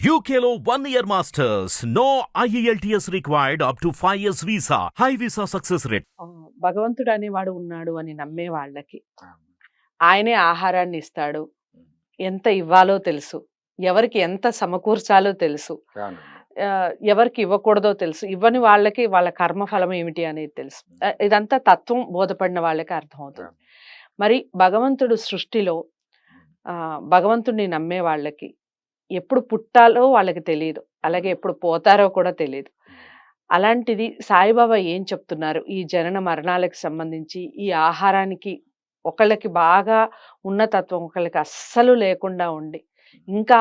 UKLO 1 year masters. No IELTS required up to 5 years visa. High visa success rate. భగవంతుడు అనేవాడు ఉన్నాడు అని నమ్మే వాళ్ళకి ఆయనే ఆహారాన్ని ఇస్తాడు, ఎంత ఇవ్వాలో తెలుసు, ఎవరికి ఎంత సమకూర్చాలో తెలుసు, ఎవరికి ఇవ్వకూడదో తెలుసు, ఇవ్వని వాళ్ళకి వాళ్ళ కర్మఫలం ఏమిటి అనేది తెలుసు. ఇదంతా తత్వం బోధపడిన వాళ్ళకి అర్థమవుతుంది. మరి భగవంతుడు సృష్టిలో భగవంతుడిని నమ్మే వాళ్ళకి ఎప్పుడు పుట్టాలో వాళ్ళకి తెలియదు, అలాగే ఎప్పుడు పోతారో కూడా తెలియదు. అలాంటిది సాయిబాబా ఏం చెప్తున్నారు ఈ జనన మరణాలకు సంబంధించి? ఈ ఆహారానికి ఒకళ్ళకి బాగా ఉన్న తత్వం, ఒకళ్ళకి అస్సలు లేకుండా ఉండి ఇంకా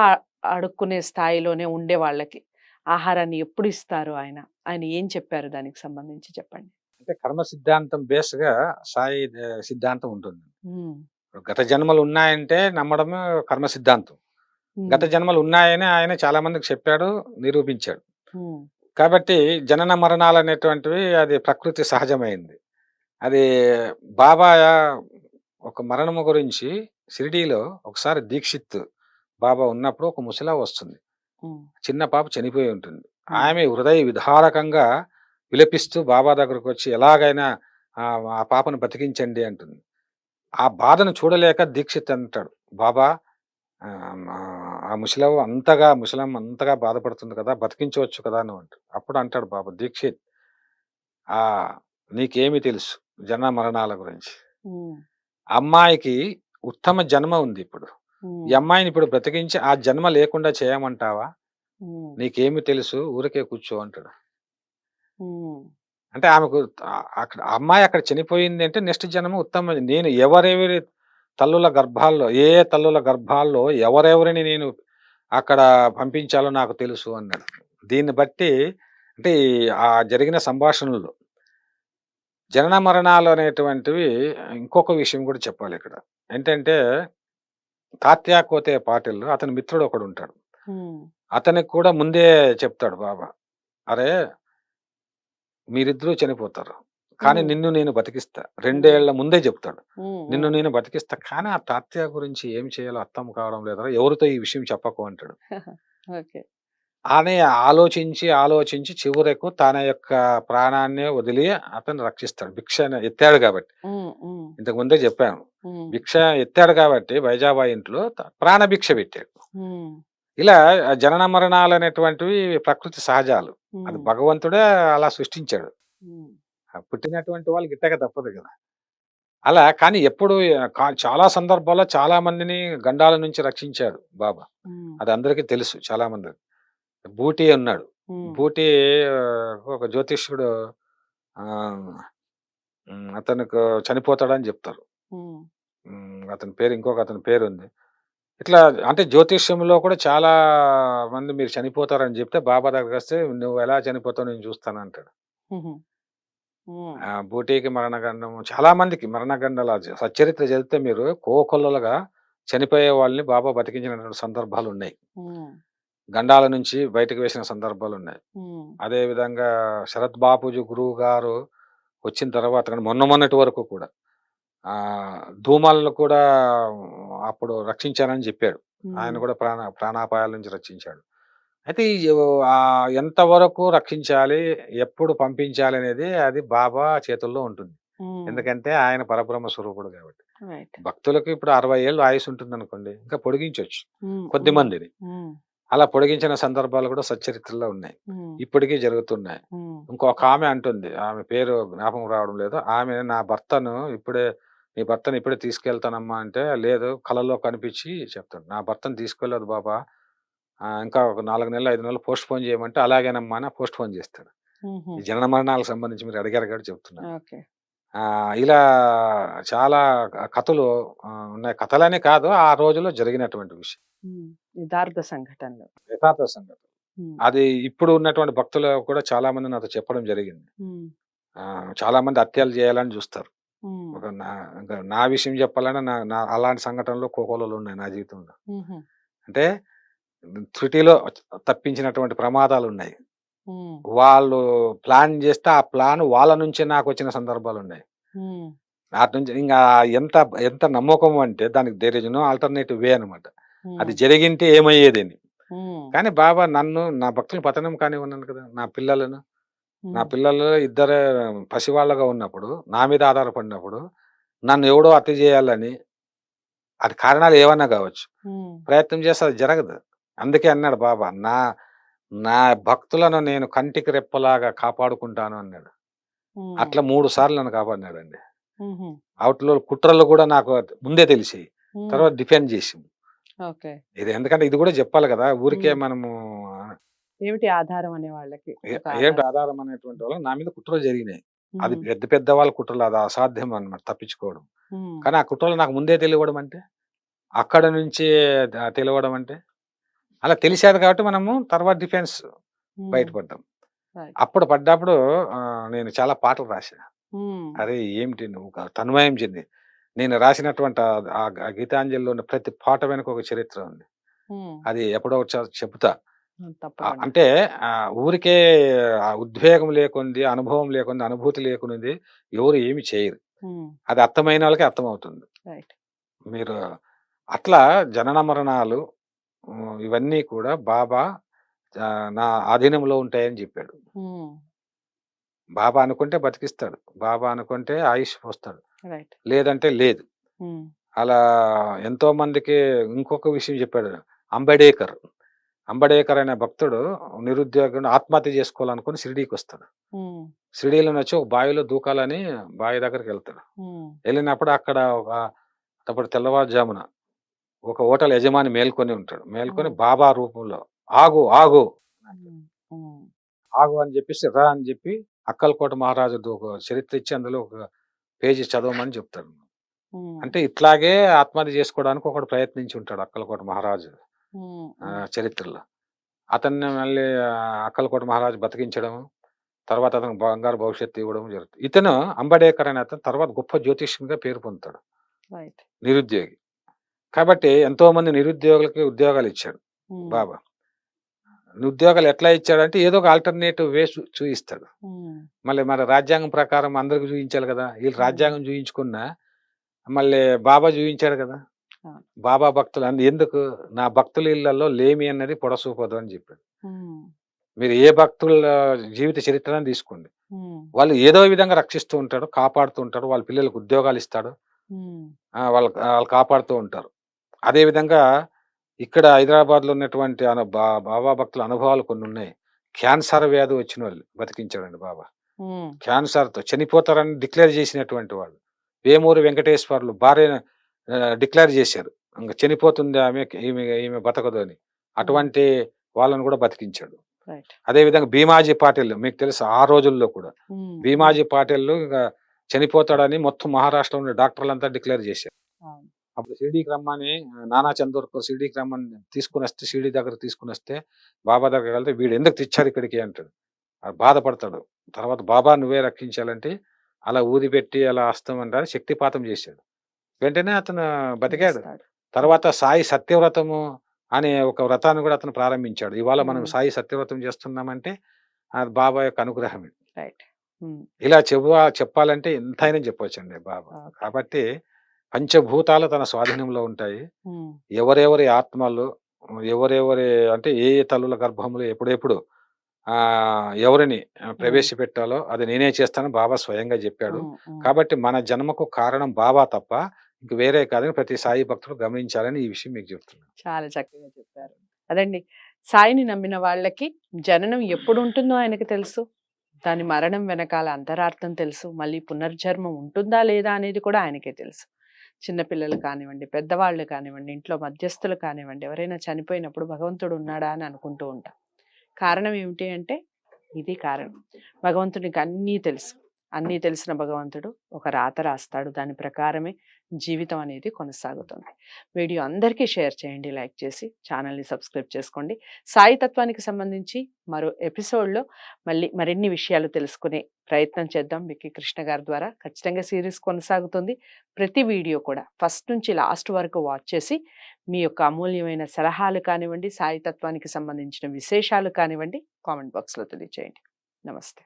అడుక్కునే స్థాయిలోనే ఉండే వాళ్ళకి ఆహారాన్ని ఎప్పుడు ఇస్తారు ఆయన? ఆయన ఏం చెప్పారు దానికి సంబంధించి చెప్పండి. అంటే కర్మ సిద్ధాంతం బేస్ గా సాయి సిద్ధాంతం ఉంటుంది. గత జన్మలు ఉన్నాయంటే నమ్మడమే కర్మ సిద్ధాంతం. గత జన్మలు ఉన్నాయని ఆయన చాలా మందికి చెప్పాడు, నిరూపించాడు. కాబట్టి జనన మరణాలు అనేటువంటివి అది ప్రకృతి సహజమైంది. అది బాబా ఒక మరణము గురించి షిరిడీలో ఒకసారి దీక్షిత్ బాబా ఉన్నప్పుడు ఒక ముసలా వస్తుంది, చిన్న పాప చనిపోయి ఉంటుంది. ఆమె హృదయ విదారకంగా విలపిస్తూ బాబా దగ్గరకు వచ్చి ఎలాగైనా ఆ పాపను బతికించండి అంటుంది. ఆ బాధను చూడలేక దీక్షిత్ అంటాడు, బాబా ఆ ముసలం అంతగా బాధపడుతుంది కదా, బతికించవచ్చు కదా అని అంటాడు. అప్పుడు అంటాడు బాబా, దీక్షిత్ నీకేమి తెలుసు జన్మ మరణాల గురించి? అమ్మాయికి ఉత్తమ జన్మ ఉంది, ఇప్పుడు ఈ అమ్మాయిని ఇప్పుడు బ్రతికించి ఆ జన్మ లేకుండా చేయమంటావా? నీకేమి తెలుసు, ఊరికే కూర్చో అంటాడు. అంటే ఆమెకు అక్కడ అమ్మాయి అక్కడ చనిపోయింది అంటే నెక్స్ట్ జన్మ ఉత్తమ. నేను ఎవరెవరి తల్లుల గర్భాల్లో, ఏ తల్లుల గర్భాల్లో ఎవరెవరిని నేను అక్కడ పంపించాలో నాకు తెలుసు అన్నాడు. దీన్ని బట్టి అంటే ఆ జరిగిన సంభాషణలో జనన మరణాలు అనేటువంటివి ఇంకొక విషయం కూడా చెప్పాలి ఇక్కడ. ఏంటంటే తాత్యా కోతే పాటిల్ అతని మిత్రుడు ఒకడు ఉంటాడు, అతనికి కూడా ముందే చెప్తాడు బాబా, అరే మీరిద్దరూ చనిపోతారు కానీ నిన్ను నేను బతికిస్తా. 2 ఏళ్ల ముందే చెప్తాడు, నిన్ను నేను బతికిస్తా. కానీ ఆ తాత్య గురించి ఏం చేయాలో అర్థం కావడం లేదా, ఎవరితో ఈ విషయం చెప్పకు అంటాడు. అని ఆలోచించి చివరకు తన యొక్క ప్రాణాన్ని వదిలి అతను రక్షిస్తాడు. భిక్ష ఎత్తాడు కాబట్టి, ఇంతకు ముందే చెప్పాను, భిక్ష ఎత్తాడు కాబట్టి వైజాబాయి ఇంట్లో ప్రాణభిక్ష పెట్టాడు. ఇలా జనన మరణాలు అనేటువంటివి ప్రకృతి సహజాలు, అది భగవంతుడే అలా సృష్టించాడు. పుట్టినటువంటి వాళ్ళు గిట్టక తప్పదు కదా అలా. కానీ ఎప్పుడు చాలా సందర్భాల్లో చాలా మందిని గండాల నుంచి రక్షించాడు బాబా, అది అందరికీ తెలుసు. చాలా మంది బూటీ ఉన్నాడు, బూటీ ఒక జ్యోతిష్యుడు అతనికి చనిపోతాడని చెప్తారు. అతని పేరు అతని పేరు ఉంది. ఇట్లా అంటే జ్యోతిష్యంలో కూడా చాలా మంది మీరు చనిపోతారని చెప్తే బాబా దగ్గరికి వస్తే నువ్వు ఎలా చనిపోతావు నేను చూస్తాను అంటాడు. బూటీకి మరణగండం, చాలా మందికి మరణగండాల సచ్చరిత్ర చదివితే మీరు కోకొల్లలుగా చనిపోయే వాళ్ళని బాబా బతికించినటువంటి సందర్భాలు ఉన్నాయి, గండాల నుంచి బయటకు వేసిన సందర్భాలు ఉన్నాయి. అదే విధంగా శరత్ బాపూజీ గురువు గారు వచ్చిన తర్వాత మొన్నటి వరకు కూడా ధూమాలను కూడా అప్పుడు రక్షించానని చెప్పాడు. ఆయన కూడా ప్రాణాపాయాల నుంచి రక్షించాడు. అయితే ఎంతవరకు రక్షించాలి, ఎప్పుడు పంపించాలి అనేది అది బాబా చేతుల్లో ఉంటుంది. ఎందుకంటే ఆయన పరబ్రహ్మ స్వరూపుడు కాబట్టి. భక్తులకు ఇప్పుడు 60 ఏళ్ళు ఆయుష్ ఉంటుంది అనుకోండి, ఇంకా పొడిగించవచ్చు కొద్ది మందిని. అలా పొడిగించిన సందర్భాలు కూడా సచ్చరిత్రలో ఉన్నాయి, ఇప్పటికీ జరుగుతున్నాయి. ఇంకొక ఆమె అంటుంది, ఆమె పేరు జ్ఞాపకం రావడం లేదు, ఆమె నీ భర్తను ఇప్పుడే తీసుకెళ్తానమ్మా అంటే, లేదు కళలో కనిపించి చెప్తాడు, నా భర్తను తీసుకెళ్ళదు బాబా, ఇంకా ఒక 4 నెలలు 5 నెలలు పోస్ట్ పోన్ చేయమంటే అలాగేనమ్మా అని పోస్ట్ పోన్ చేస్తాడు. ఈ జనన మరణాలకు సంబంధించి మీరు అడిగారు కాబట్టి చెప్తున్నాను. ఇలా చాలా కథలు ఉన్నాయి. కథలనే కాదు, ఆ రోజుల్లో జరిగినటువంటి విషయం, యథార్థ సంఘటనలు. అది ఇప్పుడు ఉన్నటువంటి భక్తులు కూడా చాలా మంది నాతో చెప్పడం జరిగింది. చాలా మంది హత్యలు చేయాలని చూస్తారు. నా విషయం చెప్పాలంటే అలాంటి సంఘటనలు కోకోలలో ఉన్నాయి నా జీవితంలో. అంటే త్రుటిలో తప్పించినటువంటి ప్రమాదాలు ఉన్నాయి. వాళ్ళు ప్లాన్ చేస్తే ఆ ప్లాన్ వాళ్ళ నుంచే నాకు వచ్చిన సందర్భాలు ఉన్నాయి. వాటి నుంచి ఇంకా ఎంత నమ్మకం అంటే దానికి దేర్ ఇస్ నో ఆల్టర్నేటివ్ వే అనమాట. అది జరిగింటే ఏమయ్యేదని. ఉమ్, కానీ బాబా నన్ను నా భక్తులు పతనం కానివ్వన్నాను కదా, నా పిల్లలను, నా ఉమ్, పిల్లలు ఇద్దరే పసివాళ్ళగా ఉన్నప్పుడు, నా మీద ఆధారపడినప్పుడు నన్ను ఎవడో హత్య చేయాలని, అది కారణాలు ఏమన్నా కావచ్చు, ఉమ్, ప్రయత్నం చేస్తే అది జరగదు. అందుకే అన్నాడు బాబా, నా నా భక్తులను నేను కంటికి రెప్పలాగా కాపాడుకుంటాను అన్నాడు. ఉమ్, అట్లా 3 సార్లు నన్ను కాపాడినాడండి. ఉమ్, అవతల కుట్రలు కూడా నాకు ముందే తెలిసి ఉమ్, తర్వాత డిఫెండ్ చేసింది. ఓకే. ఇది ఎందుకంటే ఇది కూడా చెప్పాలి కదా, ఊరికే ఉమ్, మనము ఏమిటి ఆధారం అనే వాళ్ళకి ఒక ఏంటి ఆధారం. ఆధారం అనేటువంటి వాళ్ళు నా మీద కుట్రలు జరిగినాయి. అది ఉమ్, పెద్ద పెద్ద వాళ్ళ కుట్రలు, అది అసాధ్యం అన్నమాట తప్పించుకోవడం. ఉమ్, కానీ ఆ కుట్రలు నాకు ముందే తెలియడం అంటే, అక్కడ నుంచి తెలియడం అంటే, అలా తెలిసేది కాబట్టి మనము తర్వాత డిఫెన్స్ ఉమ్, బయటపడ్డాం. రైట్. అప్పుడు పడ్డప్పుడు నేను చాలా పాటలు రాశాను. ఉమ్, అరే ఏమిటి నువ్వు తన్మయం చెంది, నేను రాసినటువంటి ఆ గీతాంజలిలో ఉన్న ప్రతి పాట వెనుక ఒక చరిత్ర ఉంది. ఉమ్, అది ఎప్పుడో ఒకసారి చెప్తా. తప్పకుండా. అంటే ఊరికే ఉద్వేగం లేకుంది, అనుభవం లేకుంది, అనుభూతి లేకున్నది ఎవరు ఏమి చేయరు. ఉమ్, అది అర్థమైన వాళ్ళకి అర్థమవుతుంది. రైట్. మీరు అట్లా జనన మరణాలు ఇవన్నీ కూడా బాబా నా ఆధీనంలో ఉంటాయని చెప్పాడు. ఉమ్, బాబా అనుకుంటే బతికిస్తాడు. బాబా అనుకుంటే ఆయుష్ పోస్తాడు. రైట్. లేదంటే లేదు. ఉమ్, అలా ఎంతో మందికి ఇంకొక విషయం చెప్పాడు. అంబేడ్కర్. అంబేడ్కర్ అనే భక్తుడు నిరుద్యోగిని ఆత్మహత్య చేసుకోవాలనుకుని షిరిడీకొస్తాడు. ఉమ్, షిరిడీలోనొచ్చి ఒక బావిలో దూకాలని బావి దగ్గరికెళ్తాడు. ఉమ్, వెళ్ళినప్పుడు అక్కడ అప్పుడు తెల్లవారుజామున ఒక హోటల్ యజమాని మేల్కొని ఉంటాడు. మేల్కొని ఉమ్, బాబా రూపంలో ఆగు, ఆగు, ఉమ్, ఉమ్, ఆగు అని చెప్పేసి రా అని చెప్పి అక్కలకోట మహారాజుది ఒక చరిత్ర ఇచ్చి అందులో ఒక పేజీ చదవమని చెప్తాడు. ఉమ్, అంటే ఇట్లాగే ఆత్మహత్య చేసుకోవడానికి ఒకడు ప్రయత్నించి ఉంటాడు అక్కలకోట మహారాజు ఉమ్, ఉమ్, చరిత్రలో. అతన్ని మళ్ళీ అక్కలకోట మహారాజు బతికించడం, తర్వాత అతనికి బంగారు భవిష్యత్తు ఇవ్వడం జరుగుతుంది. ఇతను అంబేడ్కర్ అనే అతను తర్వాత గొప్ప జ్యోతిష్యంగా పేరు పొందుతాడు. రైట్. నిరుద్యోగి. కాబట్టి ఎంతో మంది నిరుద్యోగులకి ఉద్యోగాలు ఇచ్చాడు ఉమ్, బాబా. ఉద్యోగాలు ఎట్లా ఇచ్చాడంటే ఏదో ఒక ఆల్టర్నేటివ్ వే చూయిస్తాడు. ఉమ్, మళ్ళీ మన రాజ్యాంగం ప్రకారం అందరికి చూయించాలి కదా. వీళ్ళు ఉమ్, రాజ్యాంగం చూయించుకున్నా మళ్ళీ బాబా చూయించాడు కదా. అవును. బాబా భక్తులు ఎందుకు నా భక్తుల ఇళ్లలో లేమి అన్నది పొడసూపదు అని చెప్పాడు. ఉమ్, మీరు ఏ భక్తుల జీవిత చరిత్రను తీసుకోండి, ఉమ్, వాళ్ళు ఏదో విధంగా రక్షిస్తూ ఉంటాడు, కాపాడుతూ ఉంటాడు, వాళ్ళ పిల్లలకు ఉద్యోగాలు ఇస్తాడు, ఉమ్, వాళ్ళు వాళ్ళు కాపాడుతూ ఉంటారు. అదే విధంగా ఇక్కడ హైదరాబాద్ లో ఉన్నటువంటి బాబా భక్తుల అనుభవాలు కొన్ని ఉన్నాయి. క్యాన్సర్ వ్యాధి వచ్చిన వాళ్ళు బతికించాడండి బాబా. ఉమ్, క్యాన్సర్ తో చనిపోతారని డిక్లేర్ చేసినటువంటి వాళ్ళు వేమూరి వెంకటేశ్వర్లు భార్య డిక్లేర్ చేశారు, ఇంకా చనిపోతుంది ఆమె, ఈమె ఈమె బతకదు అని. అటువంటి వాళ్ళని కూడా బతికించాడు. రైట్. అదే విధంగా భీమాజీ పాటిల్ మీకు తెలుసు, ఆ రోజుల్లో కూడా ఉమ్, భీమాజీ పాటిల్ ఇంకా చనిపోతాడని మొత్తం మహారాష్ట్రలో ఉన్న డాక్టర్లంతా డిక్లేర్ చేశారు. అవును. అప్పుడు షిరిడీకి రమ్మని నానా చందోర్కర్ షిరిడీకి రమ్మని తీసుకుని వస్తే, షిరిడీ దగ్గర తీసుకుని వస్తే బాబా దగ్గరికి వెళ్తే వీడు ఎందుకు తెచ్చారు ఇక్కడికి అంటాడు. బాధపడతాడు. తర్వాత బాబా నువ్వే రక్షించాలంటే అలా ఊది పెట్టి అలా హస్తం శక్తిపాతం చేశాడు. వెంటనే అతను బతికాడు. చేస్తాడు. తర్వాత సాయి సత్యవ్రతము అనే ఒక వ్రతాన్ని కూడా అతను ప్రారంభించాడు. ఇవాళ మనం ఉమ్, సాయి సత్యవ్రతం చేస్తున్నామంటే అది బాబా యొక్క అనుగ్రహమే. రైట్. ఉమ్, ఇలా చెప్పాలంటే ఎంతైనా చెప్పొచ్చండి బాబా. ఓకే. కాబట్టి పంచభూతాలు తన స్వాధీనంలో ఉంటాయి. ఉమ్, ఎవరెవరి ఆత్మలు, ఎవరెవరి అంటే ఏ ఏ తల్లుల గర్భంలో ఎప్పుడెప్పుడు ఎవరిని ఉమ్, ప్రవేశపెట్టాలో అది నేనే చేస్తానని బాబా స్వయంగా చెప్పాడు. ఉమ్, ఉమ్. కాబట్టి మన జన్మకు కారణం బాబా తప్ప ఇంక వేరే కాదని ప్రతి సాయి భక్తుడు గమనించాలని ఈ విషయం మీకు చెప్తున్నాను. చాలా చక్కగా చెప్పారు. అదండి, సాయిని నమ్మిన వాళ్ళకి జననం ఎప్పుడు ఉంటుందో ఆయనకి తెలుసు. దాని మరణం వెనకాల అంతరార్థం తెలుసు. మళ్ళీ పునర్జన్మం ఉంటుందా లేదా అనేది కూడా ఆయనకే తెలుసు. చిన్నపిల్లలు కానివ్వండి, పెద్దవాళ్ళు కానివ్వండి, ఇంట్లో మధ్యస్థులు కానివ్వండి, ఎవరైనా చనిపోయినప్పుడు భగవంతుడు ఉన్నాడా అని అనుకుంటూ ఉంటాం. కారణం ఏమిటి అంటే ఇది కారణం. భగవంతునికి అన్నీ తెలుసు. అన్నీ తెలిసిన భగవంతుడు ఒక రాత రాస్తాడు. దాని ప్రకారమే జీవితం అనేది కొనసాగుతుంది. వీడియో అందరికీ షేర్ చేయండి, లైక్ చేసి ఛానల్ని సబ్స్క్రైబ్ చేసుకోండి. సాయి తత్వానికి సంబంధించి మరో ఎపిసోడ్లో మళ్ళీ మరిన్ని విషయాలు తెలుసుకునే ప్రయత్నం చేద్దాం. విక్కీ కృష్ణ గారి ద్వారా ఖచ్చితంగా సిరీస్ కొనసాగుతుంది. ప్రతి వీడియో కూడా ఫస్ట్ నుంచి లాస్ట్ వరకు వాచ్ చేసి మీ యొక్క అమూల్యమైన సలహాలు కానివ్వండి, సాయి తత్వానికి సంబంధించిన విశేషాలు కానివ్వండి, కామెంట్ బాక్స్లో తెలియజేయండి. నమస్తే.